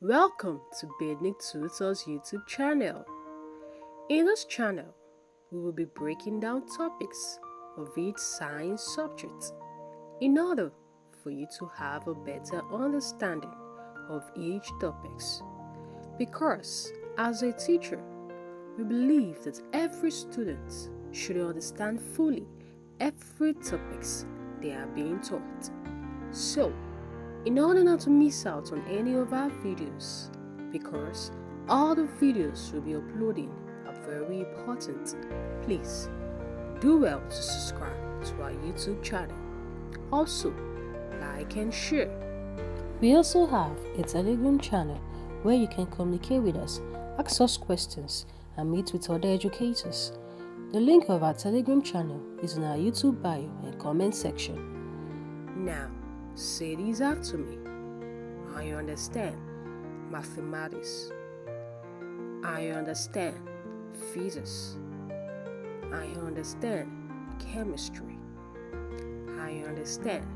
Welcome to PT.2's YouTube channel. In this channel, we will be breaking down topics of each science subject in order for you to have a better understanding of each topics. Because as a teacher, we believe that every student should understand fully every topics they are being taught. So, in order not to miss out on any of our videos, because all the videos we'll be uploading are very important, please do well to subscribe to our YouTube channel. Also, like and share. We also have a Telegram channel where you can communicate with us, ask us questions, and meet with other educators. The link of our Telegram channel is in our YouTube bio and comment section. Now, say these after me. I understand mathematics. I understand physics. I understand chemistry. I understand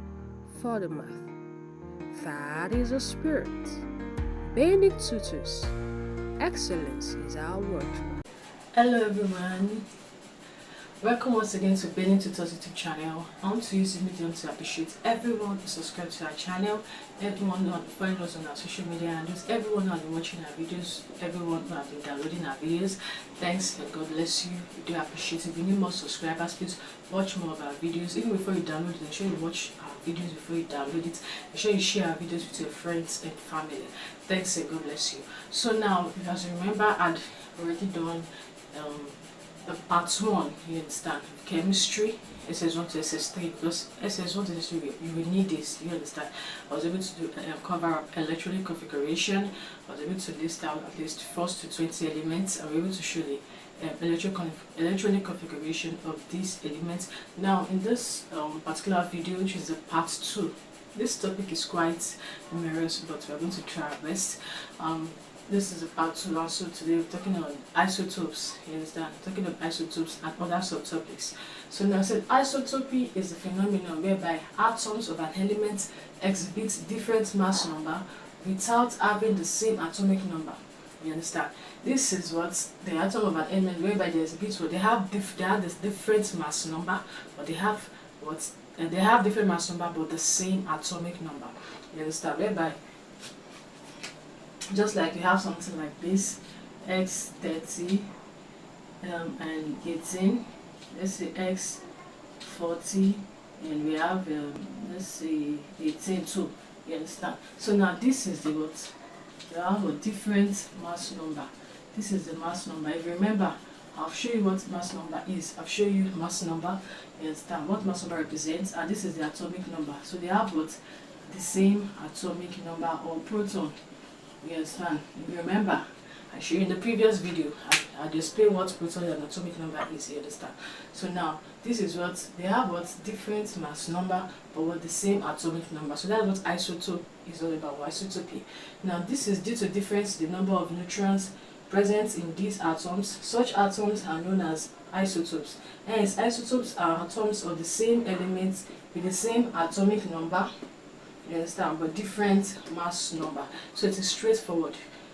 further math. That is a spirit. Basic tutors. Excellence is our word. Hello everyone. Welcome once again to PT.2's YouTube channel. I want to use this medium to appreciate everyone who subscribed to our channel, everyone who follows us on our social media, and just everyone who has been watching our videos, everyone who has been downloading our videos. Thanks and God bless you. We do appreciate it. If you need more subscribers, please watch more of our videos. Even before you download it, ensure you watch our videos before you download it. Ensure you share our videos with your friends and family. Thanks and God bless you. So now, as you remember, I'd already done the part 1, you understand, chemistry, SS1 to SS3, because SS1 to SS3 you will need this, you understand. I was able to do cover up electronic configuration. I was able to list out at least first to 20 elements. I was able to show the electronic configuration of these elements. Now in this particular video, which is the part 2, this topic is quite numerous, but we're going to try our best. This is a part 2 also. Today we're talking on isotopes, you understand? Talking about isotopes and other subtopics. So now I said isotopy is a phenomenon whereby atoms of an element exhibit different mass number without having the same atomic number. You understand? This is what the atom of an element whereby they exhibit what they have this different mass number, but they have different mass number but the same atomic number. You understand? Whereby just like you have something like this, x30 and 18, let's say x40, and we have let's say 18 too. You understand? So now this is the what? You have a different mass number. This is the mass number. If you remember, I'll show you what mass number is. I'll show you mass number. You understand what mass number represents, and this is the atomic number. So they have what? The same atomic number or proton. You understand? If you remember, I showed you in the previous video, I displayed what proton and atomic number is. You understand? So now this is what they have, what different mass number but with the same atomic number. So that's what isotope is all about, isotopy. Now this is due to difference in the number of neutrons present in these atoms. Such atoms are known as isotopes. Hence, isotopes are atoms of the same elements with the same atomic number. You understand, but different mass number. So it is straightforward.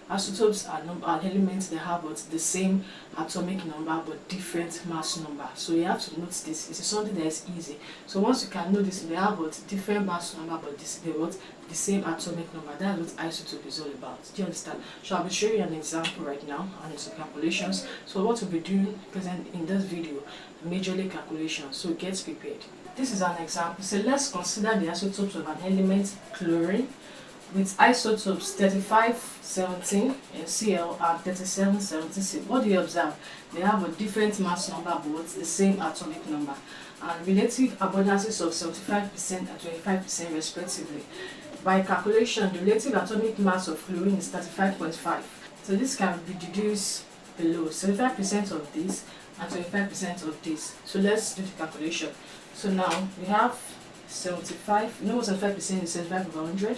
Isotopes are elements that have what the same atomic number but different mass number. So you have to note this. It is something that is easy. So once you can know this, they have what different mass number but the same atomic number. That's what isotope is all about. Do you understand? So I'll be showing you an example right now and some calculations. So what we'll be doing present in this video, majorly calculations. So get prepared. This is an example. So let's consider the isotopes of an element chlorine with isotopes 3517 in Cl and 3776. What do you observe? They have a different mass number but the same atomic number, and relative abundances of 75% and 25% respectively. By calculation, the relative atomic mass of chlorine is 35.5. So this can be deduced below: 75% of this and 25% of this. So let's do the calculation. So now we have 75, you know what 75% is? 75 over 100.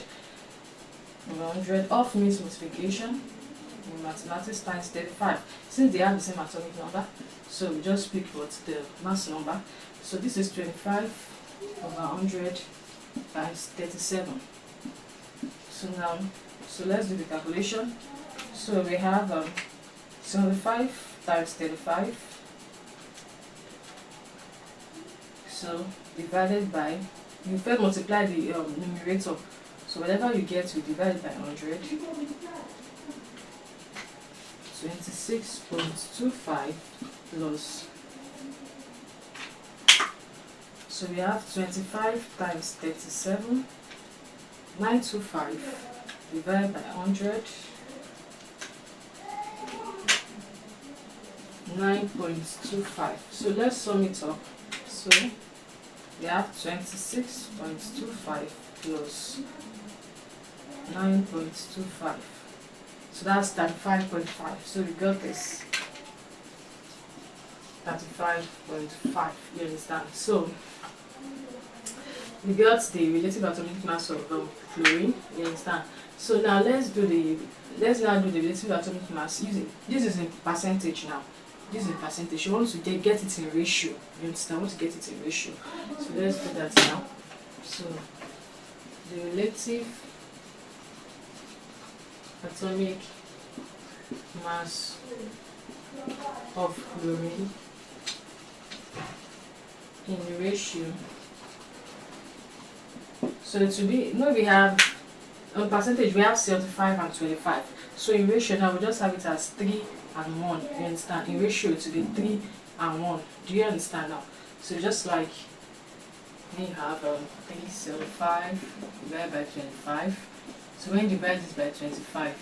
Over 100 off means multiplication in mathematics times 35. Since they have the same atomic number, so we just pick what the mass number. So this is 25 over 100 times 37. So now So let's do the calculation. So we have 75 times 35. So divided by, you first multiply the numerator. So whatever you get, you divide by 100. 26.25 plus. So we have 25 times 37, 925 divided by 100, 9.25. So let's sum it up. So we have 26.25 plus 9.25. So that's 35.5. So we got this 35.5. You understand? So we got the relative atomic mass of chlorine. You understand? So now let's now do the relative atomic mass using, this is in percentage now. This is in percentage. You want to get it in ratio. You understand? I want to get it in ratio. So let's do that now. So the relative atomic mass of chlorine in ratio. So it will be, we have on percentage we have 75 and 25. So in ratio now we just have it as 3 and 1. You understand? In ratio it will be 3 and 1. Do you understand now? So just like we have 375 divided by 25. So when you divide this by 25,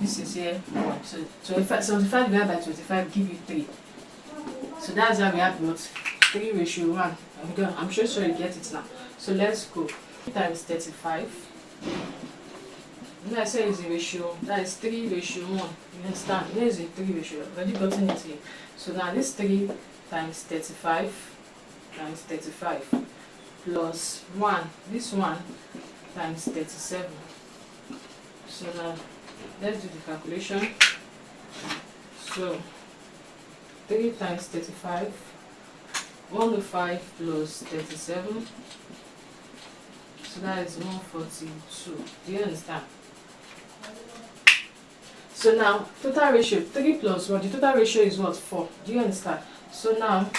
this is here 1. So 75 divided by 25 give you 3. So that's how we have what 3 ratio 1. I'm sure you get it now. So let's go. 3 times 35. When I say it's a ratio, that is 3 ratio 1. You understand? Here is a 3 ratio. I've already gotten it here. So now this 3 times 35 plus 1. This 1 times 37. So now let's do the calculation. So 3 times 35, 105 plus 37. So that is 142. Do you understand? So now total ratio 3 plus 1. The total ratio is what? 4. Do you understand? So now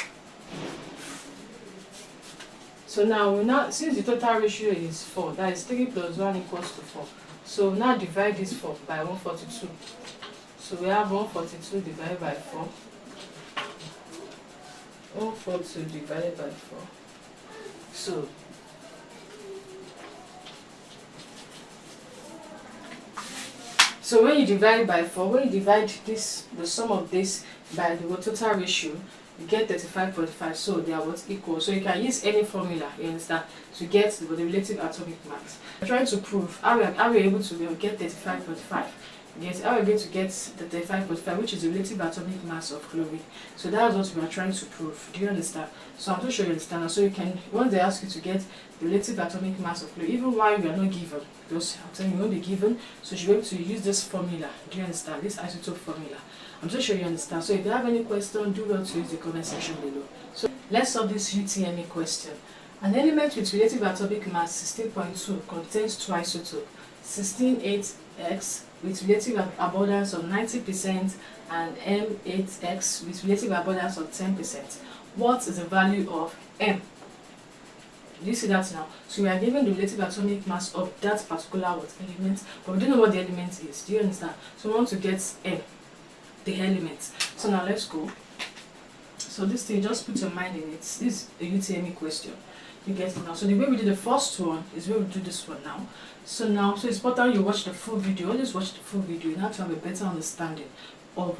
since the total ratio is 4, that is 3 plus 1 equals to 4. So now divide this 4 by 142. So we have 142 divided by 4. 142 divided by 4. So when you divide by 4, when you divide this, the sum of this by the total ratio, you get 35.5. So they are what? Equal. So you can use any formula, you understand, to get the relative atomic mass. I'm trying to prove how we are able to get 35.5. Yes, how we are going to get the 35.5, which is the relative atomic mass of chlorine. So that's what we are trying to prove. Do you understand? So I'm not sure you understand. So you can, once they ask you to get the relative atomic mass of chlorine, even while you are not given, because I'm telling you, you won't be given, so you should be able to use this formula. Do you understand? This isotope formula. I'm so sure you understand. So if you have any question, do well to use the comment section below. So let's solve this UTME question. An element with relative atomic mass 16.2 contains two isotopes, 16.8x with relative abundance of 90% and M8x with relative abundance of 10%. What is the value of M? Do you see that now? So we are given the relative atomic mass of that particular element, but we don't know what the element is. Do you understand? So we want to get M, the element. So now let's go. So this thing, just put your mind in it. This is a UTME question. You get it now. So the way we did the first one is where we do this one now. So it's important you watch the full video. Always watch the full video in order to have a better understanding of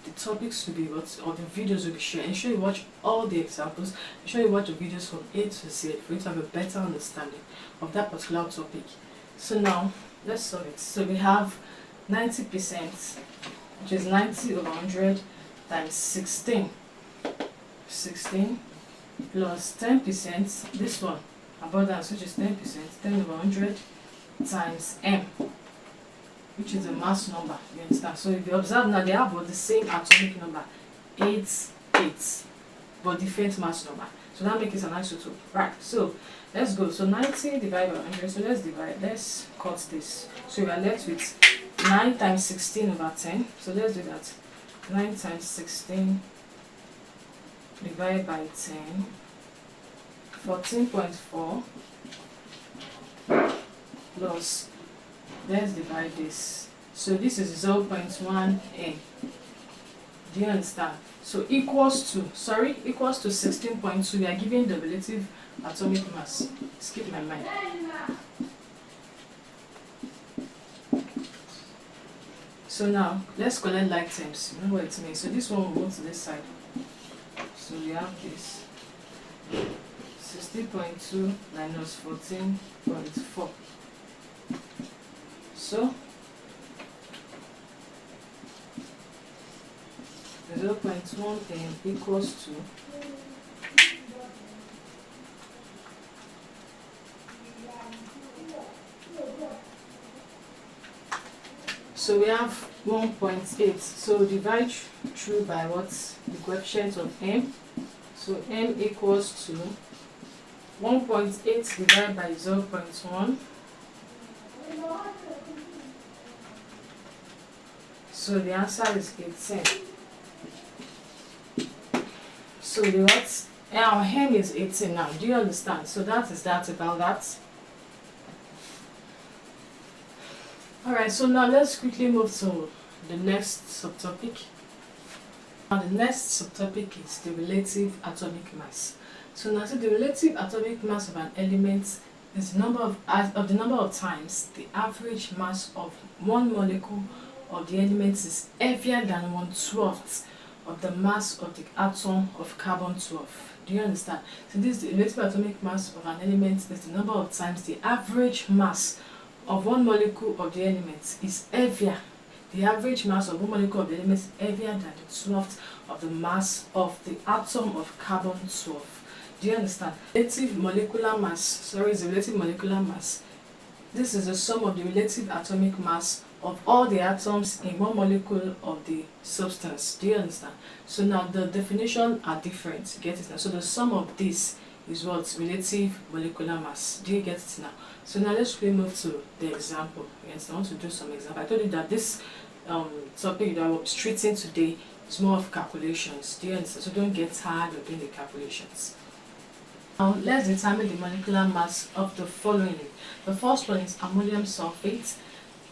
the topics to be the videos will be shared. Ensure you watch all the examples. Ensure you watch the videos from A to Z for you to have a better understanding of that particular topic. So now let's solve it. So we have 90%, which is 90 over 100 times 16 plus 10%, this one, abundance, which is 10%, 10 over 100 times M, which is the mass number. You understand? So if you observe now, they have the same atomic number, 8, but different mass number. So that makes it an isotope. Right, so let's go. So 90 divided by 100. So let's cut this. So we are left with 9 times 16 over 10. So let's do that. 9 times 16 divided by 10. 14.4 plus, let's divide this. So this is 0.1 n. Do you understand? So equals to 16.2. We are given the relative atomic mass. Skip my mind. So now let's collect like terms. You know what it means. So this one will go to this side. So we have this 16.2 minus 14.4. So 0.1 n equals to so we have 1.8. So divide through by what? The coefficient of m. So m equals to 1.8 divided by 0.1. So the answer is 18. So the what? Our m is 18 now. Do you understand? So that is that about that. Alright, so now let's quickly move to the next subtopic. Now the next subtopic is the relative atomic mass. So now the relative atomic mass of an element is the number of times the average mass of one molecule of the element is heavier than 1/12 of the mass of the atom of carbon-12. Do you understand? So this is the relative atomic mass of an element is the number of times the average mass of one molecule of the element is heavier. The average mass of one molecule of the element is heavier than the 12th of the mass of the atom of carbon-12. Do you understand? Relative molecular mass, is the relative molecular mass. This is the sum of the relative atomic mass of all the atoms in one molecule of the substance. Do you understand? So now the definition are different. Get it now? So the sum of this is what? Relative molecular mass. Do you get it now? So now let's quickly move to the example. Yes, I want to do some example. I told you that this topic that we're treating today is more of calculations. Do you understand? So don't get tired of doing the calculations. Now let's determine the molecular mass of the following. The first one is ammonium sulfate,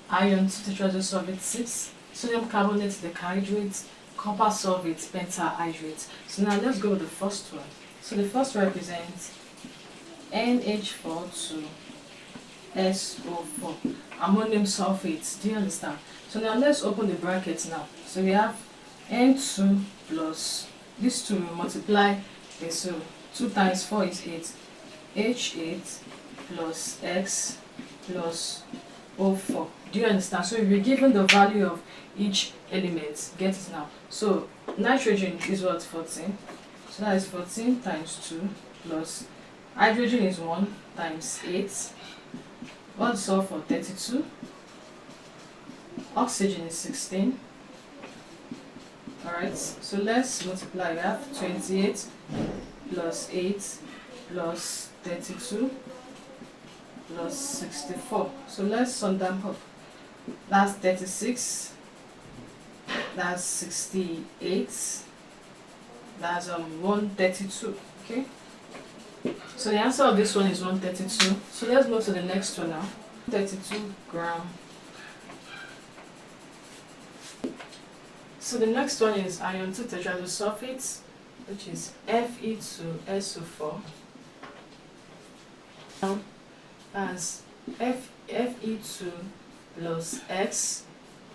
iron tetrazosulfate 6, sodium carbonate decahydrate, copper sulfate pentahydrate. So now let's go with the first one. So the first represents NH4 2SO4, ammonium sulfate. Do you understand? So now let's open the brackets now. So we have N2 plus, these two will multiply, okay, so 2 times 4 is 8, H8 plus X plus O4. Do you understand? So if we're given the value of each element, get it now. So nitrogen is what? 14. So that is 14 times 2 plus hydrogen is 1 times 8. What's sulfur? 32. Oxygen is 16. Alright, so let's multiply. We have 28 plus 8 plus 32 plus 64. So let's sum them up. That's 36. That's 68. That's 132. Okay. So the answer of this one is 132. So let's move to the next one now. 32 gram. So the next one is iron 2 tetrazosulfate, which is Fe2SO4. As Fe2 plus X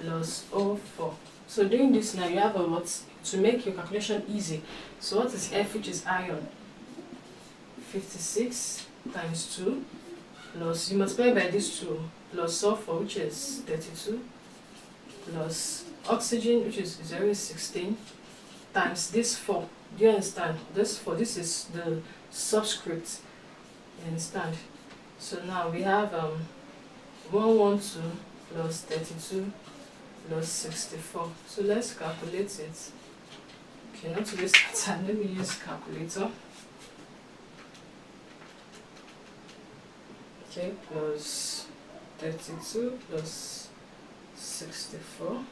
plus O4. So doing this now, you have a what to make your calculation easy. So what is F, which is iron? 56 times 2 plus, you multiply by this 2 plus sulfur, which is 32 plus oxygen, which is 0.16 times this 4. Do you understand? This 4, this is the subscript. You understand? So now we have 112 plus 32 plus 64. So let's calculate it. Okay, not to waste time, let me use calculator. okay, plus 32 plus 64.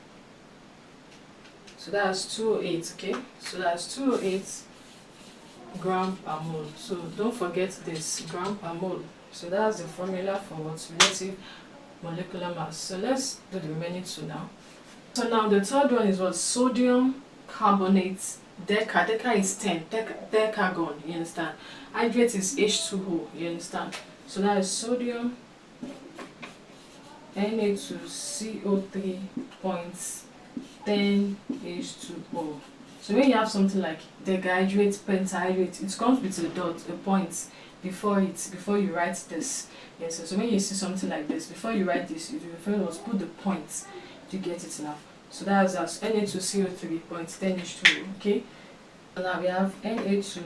So that's 208, okay? So that's 208 gram per mole. So don't forget this, gram per mole. So that's the formula for what's relative molecular mass. So let's do the remaining two now. So now the third one is what? Sodium carbonate deca. Deca is 10. Decagon, you understand? Hydrate is H2O, you understand? So that is sodium Na2CO3.10H2O. So when you have something like decahydrate, pentahydrate, it comes with a dot, a point before you write this. Yes, so when you see something like this, before you write this, you first put the point to get it now. So that's us Na2CO3.10H2O, okay? So now we have Na2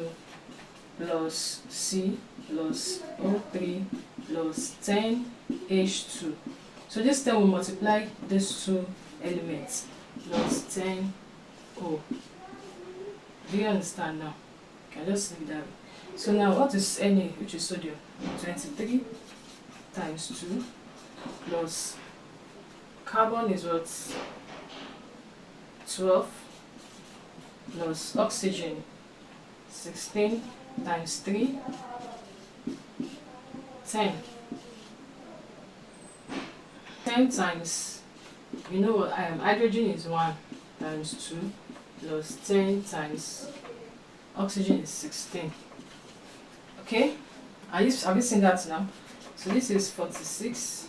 plus C plus O3 plus 10H2. So this 10 will multiply these two elements plus 10O. Do you understand now? Okay, just leave that. So now what is Na, which is sodium? 23 times 2 plus carbon is what? 12 plus oxygen 16 times 3 10. 10 times, you know what, hydrogen is 1 times 2 plus 10 times oxygen is 16. Okay, have you seen that now? So this is 46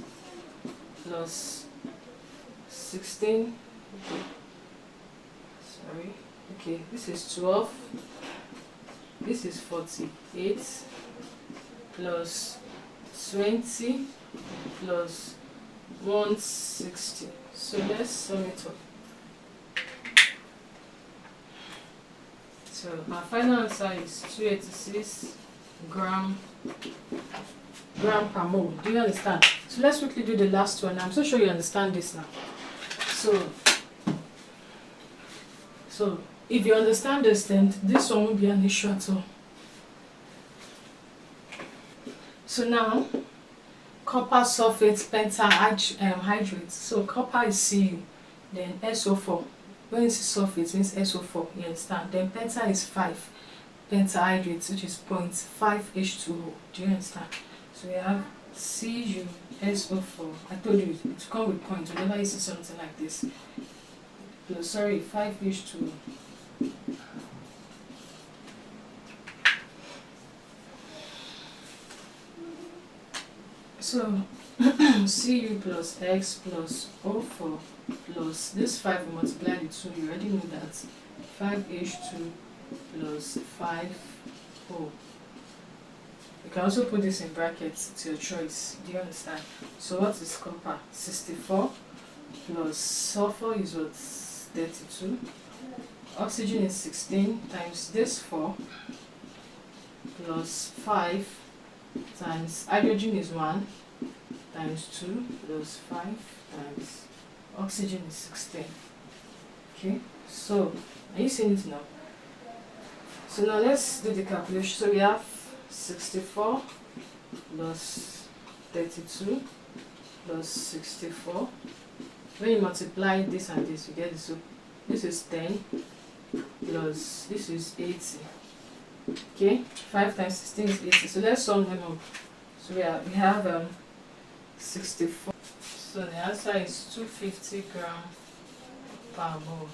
plus 16. Sorry. Okay, this is 12. This is 48 plus 20 plus 160. So let's sum it up. So our final answer is 286 gram per mole. Do you understand? So let's quickly do the last one. I'm so sure you understand this now. So if you understand this, then this one won't be an issue at all. So now, copper sulfate pentahydrate. So copper is Cu, then SO4. When you see sulfate, it means SO4, you understand? Then penta is 5 pentahydrate, which is 0.5 H2O. Do you understand? So we have CuSO4. I told you it come with points whenever you see something like this. No, sorry, 5 H2O. So Cu plus X plus O4 plus this 5 will multiply the 2. You already know that. 5H2 plus 5O. You can also put this in brackets to your choice. Do you understand? So what is copper? 64 plus sulfur is what? 32. Oxygen is 16 times this 4 plus 5 times hydrogen is 1 times 2 plus 5 times oxygen is 16. Okay, so are you seeing it now? So now let's do the calculation. So we have 64 plus 32 plus 64. When you multiply this and this, you get this. So this is 10 plus this is 80. Okay, 5 times 16 is 80. So let's sum them up. So we have 64. So the answer is 250 gram per mole.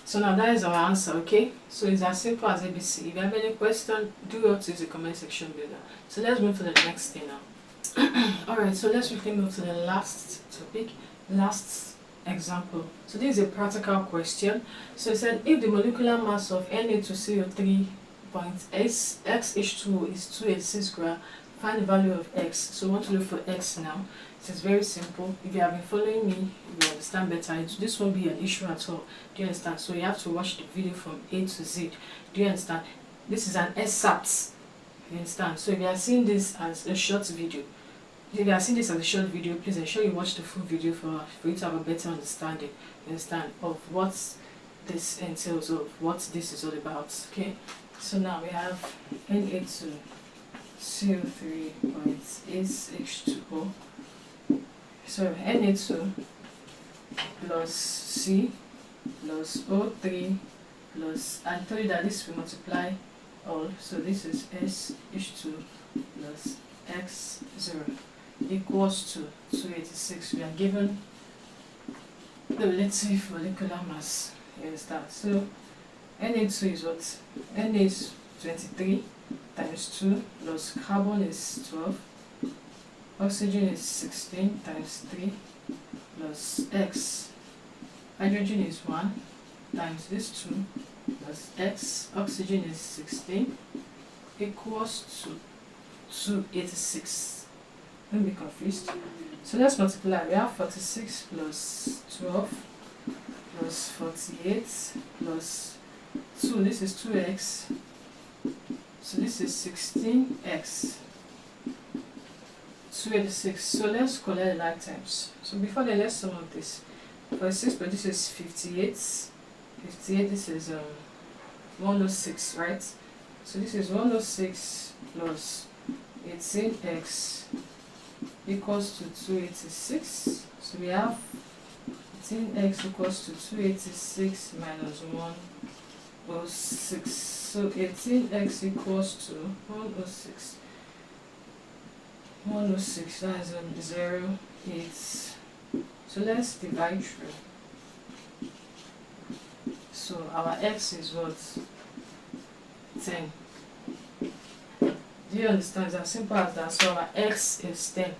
So now that is our answer, okay? So it's as simple as ABC. If you have any question, do go to the comment section below. So let's move to the next thing now. Alright, so let's quickly move to the last topic, last example. So this is a practical question. So it said if the molecular mass of Na2CO3 XH2O is 286 gram, find the value of X. So we want to look for X now. It is very simple. If you have been following me, you understand better. This won't be an issue at all. Do you understand? So you have to watch the video from A to Z. Do you understand? This is an excerpt. You understand? So if you are seeing this as a short video, if you are seeing this as a short video, please ensure you watch the full video for you to have a better understanding, you understand, of what this entails, of what this is all about. Okay. So now we have Na2 CO3.8H2O. So Na2 plus C plus O3 plus, I told you that this will multiply all, so this is SH2 plus X0 equals to 286. We are given the relative molecular mass. You understand? So Na2 is what? Na is 23 times 2 plus carbon is 12, oxygen is 16 times 3 plus X, hydrogen is 1 times this 2 plus X, oxygen is 16 equals to 286. Don't be confused. So let's multiply. We have 46 plus 12 plus 48 plus 2. This is 2x. So this is 16x. 286. So let's collect the like terms. So before then, let's sum up this. 46, but this is 58. 58, this is 106, right? So this is 106 plus 18x equals to 286. So we have 18x equals to 286 minus 106. So 18x equals to 106. 106, that's 0, 8. So let's divide through. So our x is what? 10. Do you understand? It's as simple as that. So our x is 10.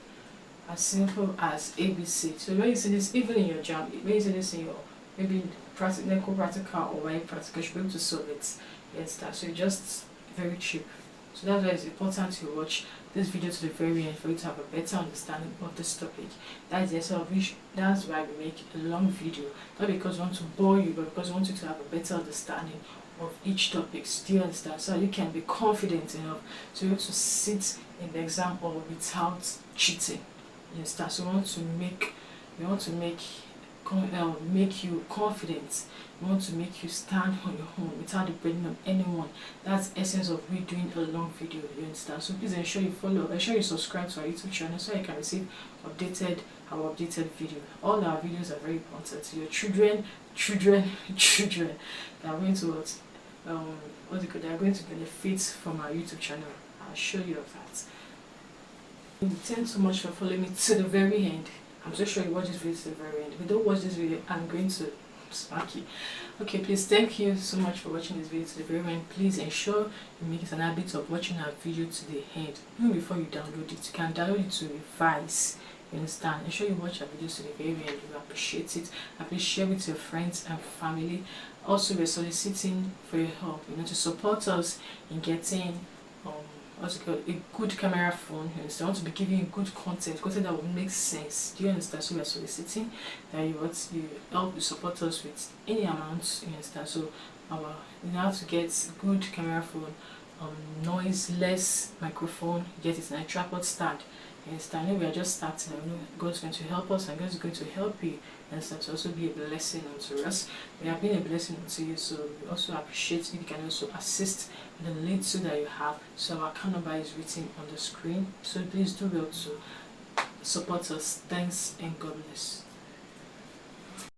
As simple as ABC. So when you see this, even in your job, when you see this in your maybe practical or my practical, you should be able to solve it. You understand? So it's just very cheap. So that's why it's important to watch this video to the very end for you to have a better understanding of this topic. That's the essence of which, that's why we make a long video. Not because we want to bore you, but because we want you to have a better understanding of each topic. Do you understand? So you can be confident enough to be able to sit in the exam or without cheating. You understand? So we want to make you confident. We want to make you stand on your own without depending on anyone. That's the essence of we doing a long video. You understand? So please ensure you follow, ensure you subscribe to our YouTube channel so you can receive our updated video. All our videos are very important to your children. They are going to they are going to benefit from our YouTube channel. I'll show you of that. Thanks so much for following me to the very end. I'm so sure you watch this video to the very end. If you don't watch this video, I'm going to smack you. Okay, please, thank you so much for watching this video to the very end. Please ensure you make it an habit of watching our video to the end. Even before you download it, you can download it to revise. You understand? Ensure you watch our videos to the very end. We appreciate it. And please share with your friends and family. Also, we're soliciting for your help, to support us in getting what's it called, a good camera phone. You understand? I want to be giving you good content that will make sense. Do you understand? So we are soliciting that you help you support us with any amount. You understand? So you have to get good camera phone, noise-less microphone, get it in a tripod stand. You understand? We are just starting. I know God is going to help us, and God is going to help you. And so to also be a blessing unto us. We have been a blessing unto you, so we also appreciate if you can also assist the little that you have. So our account number is written on the screen. So please do well to support us. Thanks and God bless.